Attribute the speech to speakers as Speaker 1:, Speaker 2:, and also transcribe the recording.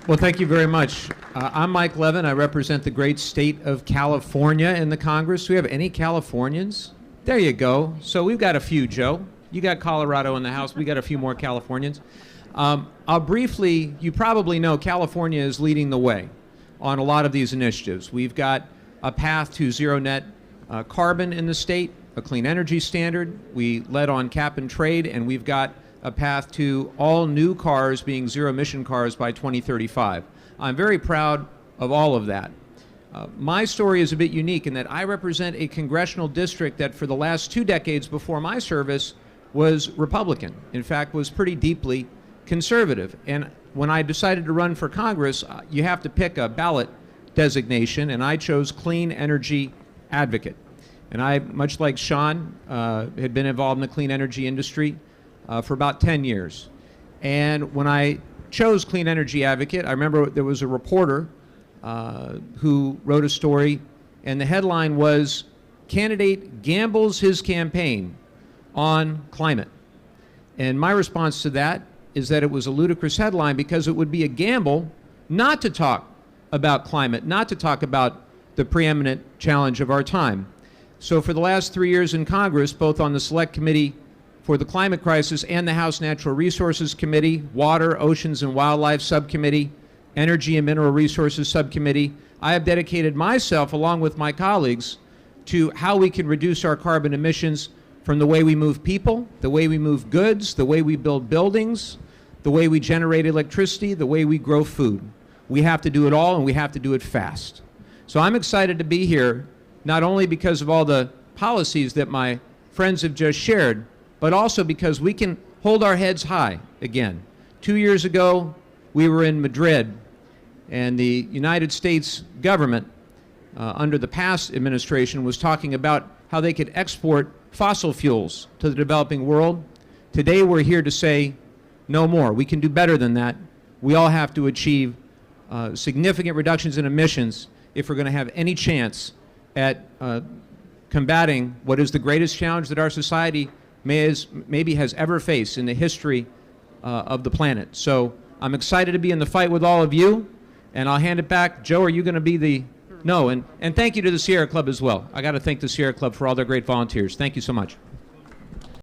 Speaker 1: Well, thank you very much. I'm Mike Levin. I represent the great state of California in the Congress. Do we have any Californians? There you go. So we've got a few, Joe. You got Colorado in the House. We got a few more Californians. I'll briefly, you probably know California is leading the way on a lot of these initiatives. We've got a path to zero net carbon in the state, a clean energy standard. We led on cap and trade, and we've got a path to all new cars being zero-emission cars by 2035. I'm very proud of all of that. My story is a bit unique in that I represent a congressional district that for the last 2 decades before my service was Republican. In fact, was pretty deeply conservative. And when I decided to run for Congress, you have to pick a ballot designation, and I chose Clean Energy Advocate. And I, much like Sean, had been involved in the clean energy industry for about 10 years. And when I chose Clean Energy Advocate, I remember there was a reporter who wrote a story, and the headline was, "Candidate Gambles His Campaign on Climate." And my response to that is that it was a ludicrous headline because it would be a gamble not to talk about climate, not to talk about the preeminent challenge of our time. So for the last 3 years in Congress, both on the Select Committee for the Climate Crisis and the House Natural Resources Committee, Water, Oceans, and Wildlife Subcommittee, Energy and Mineral Resources Subcommittee, I have dedicated myself, along with my colleagues, to how we can reduce our carbon emissions from the way we move people, the way we move goods, the way we build buildings, the way we generate electricity, the way we grow food. We have to do it all, and we have to do it fast. So I'm excited to be here, not only because of all the policies that my friends have just shared, but also because we can hold our heads high again. 2 years ago, we were in Madrid, and the United States government, under the past administration, was talking about how they could export fossil fuels to the developing world. Today, we're here to say no more. We can do better than that. We all have to achieve significant reductions in emissions if we're going to have any chance at combating what is the greatest challenge that our society maybe has ever faced in the history of the planet. So I'm excited to be in the fight with all of you, and I'll hand it back. Joe, are you going to be the... No, and thank you to the Sierra Club as well. I got to thank the Sierra Club for all their great volunteers. Thank you so much.